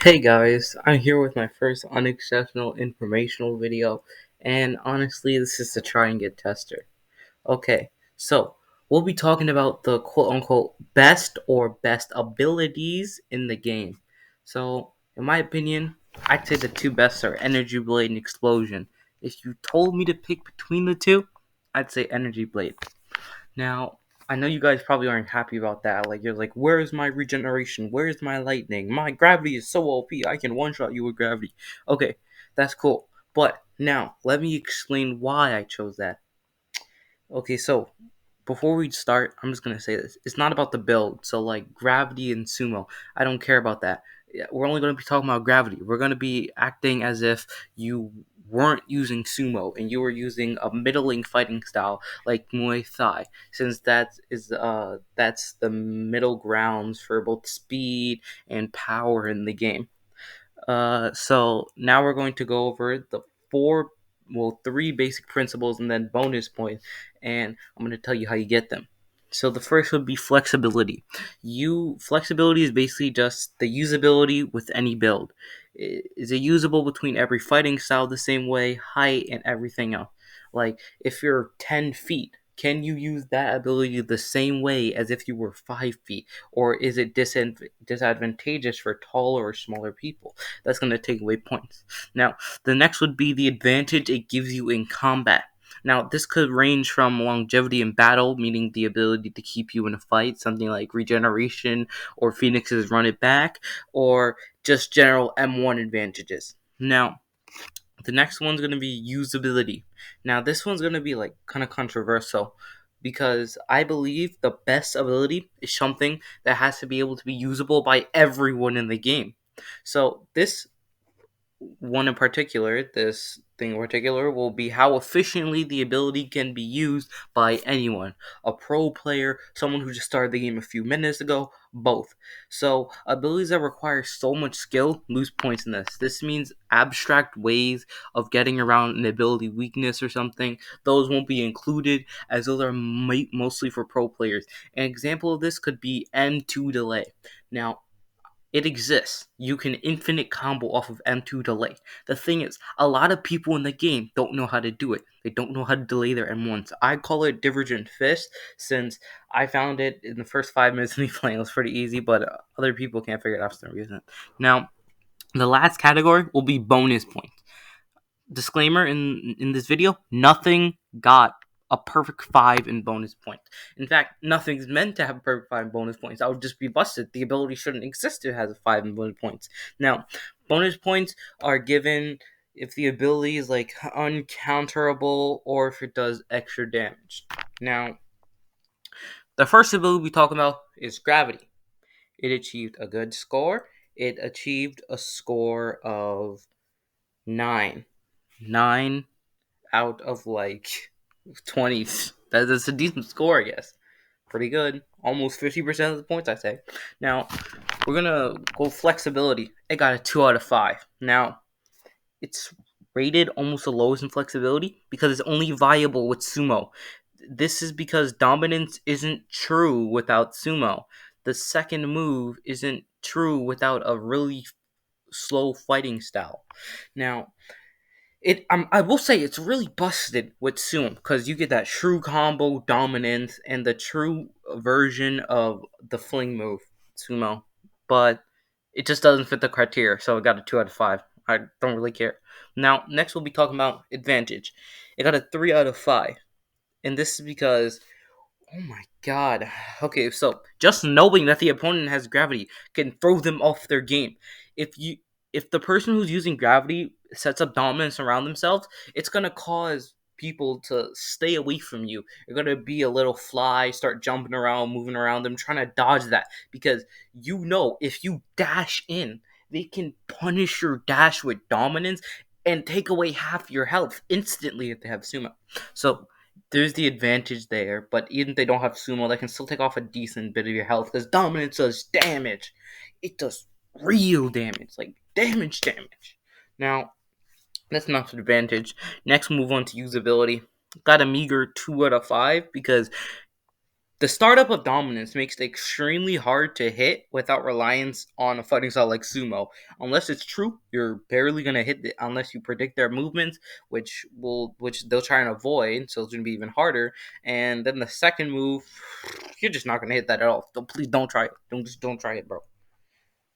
Hey guys, I'm here with my first Unexceptional informational video, and honestly, this is to try and get tested. Okay, so we'll be talking about the quote unquote best abilities in the game. So, in my opinion, I'd say the two best are Energy Blade and Explosion. If you told me to pick between the two, I'd say Energy Blade. Now, I know you guys probably aren't happy about that. Like, you're like, where's my regeneration? Where's my lightning? My gravity is so OP, I can one shot you with gravity. Okay, that's cool. But now, let me explain why I chose that. Okay, so before we start, I'm just gonna say this. It's not about the build. So like gravity and sumo, I don't care about that. We're only gonna be talking about gravity. We're gonna be acting as if you weren't using sumo and you were using a middling fighting style like Muay Thai, since that's the middle grounds for both speed and power in the game. So now we're going to go over the three basic principles and then bonus points, and I'm going to tell you how you get them. So the first would be flexibility. Flexibility is basically just the usability with any build. Is it usable between every fighting style the same way, height, and everything else? Like if you're 10 feet, can you use that ability the same way as if you were 5 feet? Or is it disadvantageous for taller or smaller people? That's going to take away points. Now, the next would be the advantage it gives you in combat. Now, this could range from longevity in battle, meaning the ability to keep you in a fight, something like regeneration or Phoenix's run it back, or just general M1 advantages. Now, the next one's going to be usability. Now, this one's going to be like kind of controversial because I believe the best ability is something that has to be able to be usable by everyone in the game. So, this thing in particular, will be how efficiently the ability can be used by anyone. A pro player, someone who just started the game a few minutes ago, both. So, abilities that require so much skill lose points in this. This means abstract ways of getting around an ability weakness or something. Those won't be included, as those are mostly for pro players. An example of this could be M2 delay. Now, it exists. You can infinite combo off of M2 delay. The thing is, a lot of people in the game don't know how to do it. They don't know how to delay their M1s. I call it Divergent Fist, since I found it in the first 5 minutes of me playing. It was pretty easy, but other people can't figure it out for some reason. Now, the last category will be bonus points. Disclaimer in this video, nothing got a perfect 5 in bonus points. In fact, nothing's meant to have a perfect 5 in bonus points. I would just be busted. The ability shouldn't exist if it has a 5 in bonus points. Now, bonus points are given if the ability is like uncounterable or if it does extra damage. Now, the first ability we talk about is gravity. It achieved a good score. It achieved a score of 9. 9 out of like 20s. That's a decent score, I guess. Pretty good. Almost 50% of the points, I say. Now, we're going to go flexibility. It got a 2 out of 5. Now, it's rated almost the lowest in flexibility because it's only viable with sumo. This is because dominance isn't true without sumo. The second move isn't true without a really slow fighting style. Now, I will say it's really busted with Sumo because you get that true combo dominance and the true version of the fling move Sumo, but it just doesn't fit the criteria, so it got a 2 out of 5. I don't really care. Now, next we'll be talking about advantage. It got a 3 out of 5, and this is because, oh my god. Okay, so just knowing that the opponent has gravity can throw them off their game. If you if the person who's using gravity sets up dominance around themselves, it's gonna cause people to stay away from you. You're gonna be a little fly, start jumping around, moving around them, trying to dodge that because you know if you dash in, they can punish your dash with dominance and take away half your health instantly if they have sumo. So there's the advantage there, but even if they don't have sumo, they can still take off a decent bit of your health because dominance does damage. It does real damage, like damage. Now, that's not an advantage. Next, move on to usability. Got a meager 2 out of 5 because The startup of dominance makes it extremely hard to hit without reliance on a fighting style like sumo. Unless it's true, you're barely gonna hit it unless you predict their movements, which they'll try and avoid, so it's gonna be even harder. And then the second move, you're just not gonna hit that at all. So please don't try it. Don't try it, bro.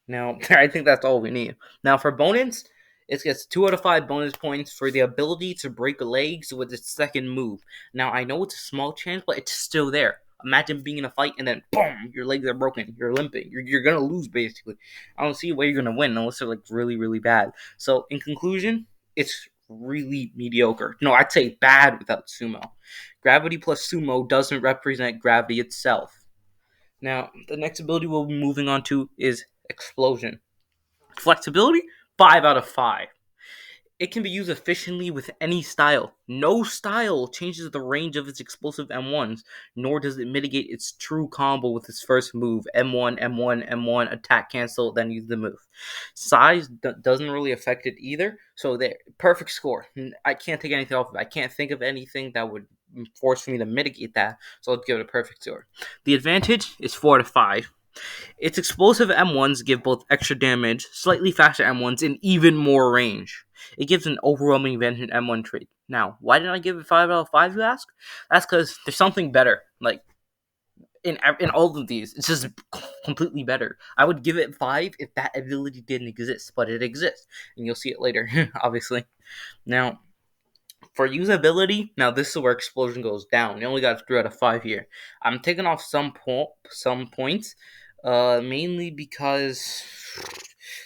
Now, I think that's all we need. Now, for bonus, it gets 2 out of 5 bonus points for the ability to break legs with its second move. Now, I know it's a small chance, but it's still there. Imagine being in a fight and then, boom, your legs are broken. You're limping. You're going to lose, basically. I don't see a way you're going to win unless they're, like, really, really bad. So, in conclusion, it's really mediocre. No, I'd say bad without sumo. Gravity plus sumo doesn't represent gravity itself. Now, the next ability we'll be moving on to is Explosion. Flexibility, 5 out of 5. It can be used efficiently with any style. No style changes the range of its explosive M1s, nor does it mitigate its true combo with its first move, M1, M1, M1, attack cancel, then use the move. Size doesn't really affect it either, so there, perfect score. I can't take anything off of it. I can't think of anything that would force me to mitigate that, so I'll give it a perfect score. The advantage is 4 out of 5. Its explosive M1s give both extra damage, slightly faster M1s, and even more range. It gives an overwhelming advantage in M1 trait. Now, why did I give it 5 out of 5, you ask? That's because there's something better. Like, in all of these, it's just completely better. I would give it 5 if that ability didn't exist, but it exists. And you'll see it later, obviously. Now, for usability, now this is where Explosion goes down. You only got 3 out of 5 here. I'm taking off some points, mainly because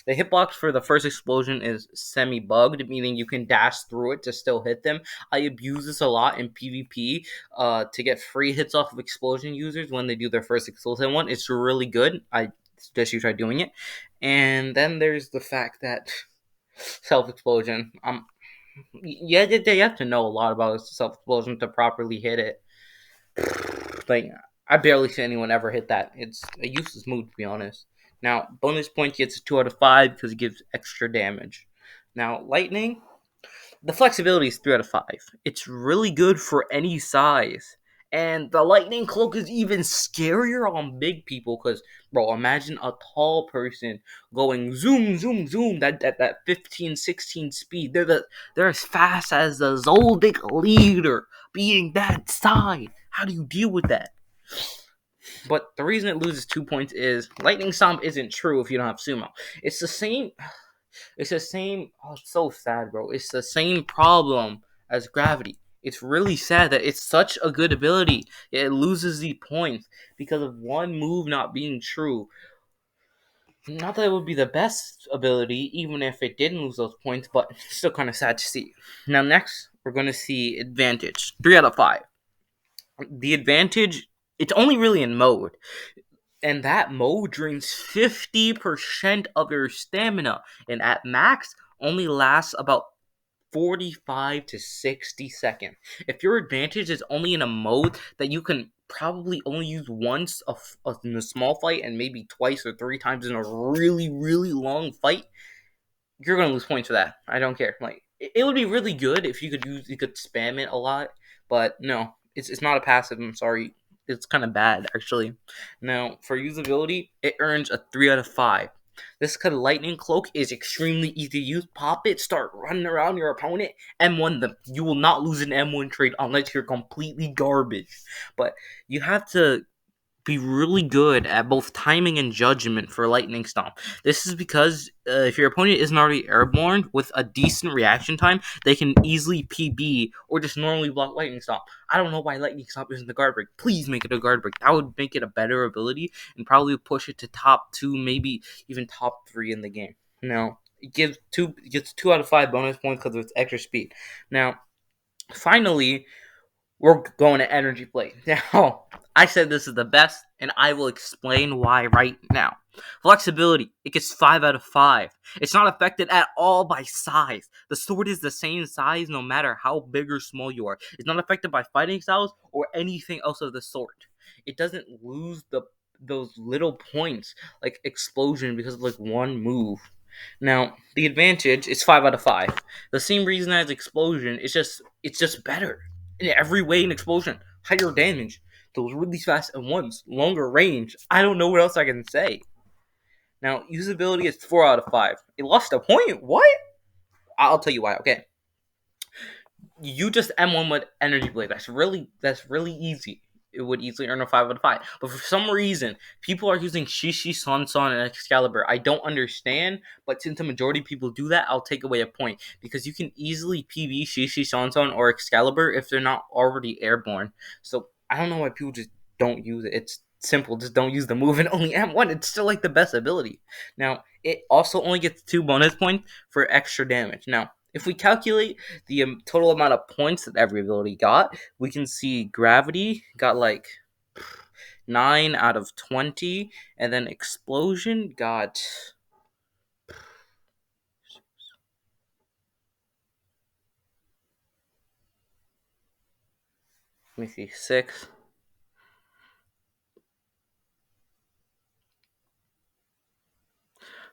the hitbox for the first explosion is semi-bugged, meaning you can dash through it to still hit them. I abuse this a lot in PvP to get free hits off of explosion users when they do their first explosive one. It's really good. I suggest you try doing it. And then there's the fact that self-explosion. Yeah, they have to know a lot about self-explosion to properly hit it. Like, I barely see anyone ever hit that. It's a useless move, to be honest. Now, bonus point gets a 2 out of 5 because it gives extra damage. Now, lightning, the flexibility is 3 out of 5. It's really good for any size. And the lightning cloak is even scarier on big people because, bro, imagine a tall person going zoom, zoom, zoom, that 15, 16 speed. They're as fast as the Zoldyck leader being that size. How do you deal with that? But the reason it loses 2 points is Lightning Stomp isn't true if you don't have Sumo. It's the same. It's the same. Oh, it's so sad, bro. It's the same problem as Gravity. It's really sad that it's such a good ability. It loses the points because of one move not being true. Not that it would be the best ability, even if it didn't lose those points, but it's still kind of sad to see. Now, next, we're going to see Advantage. 3 out of 5. The Advantage, it's only really in mode. And that mode drains 50% of your stamina, and at max only lasts about 45 to 60 seconds. If your advantage is only in a mode that you can probably only use once in a small fight and maybe twice or 3 times in a really, really long fight, you're gonna lose points for that. I don't care. Like, it would be really good if you could spam it a lot, but no, it's not a passive. I'm sorry, it's kind of bad actually. Now for usability, it earns a 3 out of 5. This kind of lightning cloak is extremely easy to use. Pop it, start running around your opponent, M1 them. You will not lose an M1 trade unless you're completely garbage. But you have to be really good at both timing and judgment for Lightning Stomp. This is because if your opponent isn't already airborne with a decent reaction time, they can easily PB or just normally block Lightning Stomp. I don't know why Lightning Stomp isn't the guard break. Please make it a guard break. That would make it a better ability and probably push it to top 2, maybe even top 3 in the game. Now, it gets 2 out of 5 bonus points because of its extra speed. Now, finally, we're going to energy plate. Now, I said this is the best, and I will explain why right now. Flexibility, it gets 5 out of 5. It's not affected at all by size. The sword is the same size no matter how big or small you are. It's not affected by fighting styles or anything else of the sort. It doesn't lose those little points like explosion because of like one move. Now, the advantage is 5 out of 5. The same reason as explosion, it's just better in every way in explosion. Higher damage. those really fast and ones, longer range. I don't know what else I can say. Now, usability is 4 out of 5. It lost a point? What? I'll tell you why, okay? You just M1 with Energy Blade. That's really easy. It would easily earn a 5 out of 5. But for some reason, people are using Shishi, Sansan, and Excalibur. I don't understand, but since the majority of people do that, I'll take away a point. Because you can easily PB Shishi, Sansan, or Excalibur if they're not already airborne. So I don't know why people just don't use it. It's simple. Just don't use the move and only M1. It's still like the best ability. Now, it also only gets 2 bonus points for extra damage. Now, if we calculate the total amount of points that every ability got, we can see Gravity got like 9 out of 20, and then Explosion got. Let me see, 6.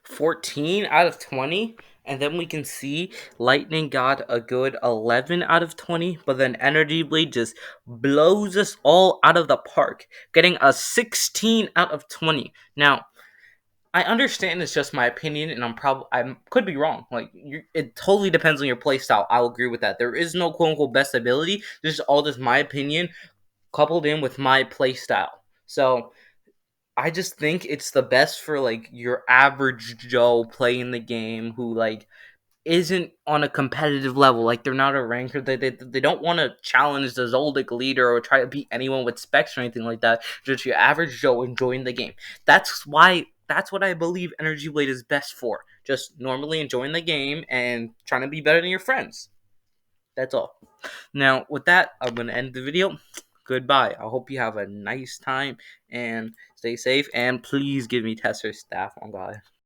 14 out of 20, and then we can see Lightning got a good 11 out of 20, but then Energy Blade just blows us all out of the park, getting a 16 out of 20. Now, I understand it's just my opinion, and I could be wrong. Like it totally depends on your playstyle. I'll agree with that. There is no quote unquote best ability. This is all just my opinion coupled in with my playstyle. So I just think it's the best for like your average Joe playing the game who like isn't on a competitive level. Like they're not a ranker. They don't want to challenge the Zoldyck leader or try to beat anyone with specs or anything like that. Just your average Joe enjoying the game. That's what I believe Energy Blade is best for. Just normally enjoying the game and trying to be better than your friends. That's all. Now with that, I'm gonna end the video. Goodbye. I hope you have a nice time and stay safe. And please give me Tester staff on God.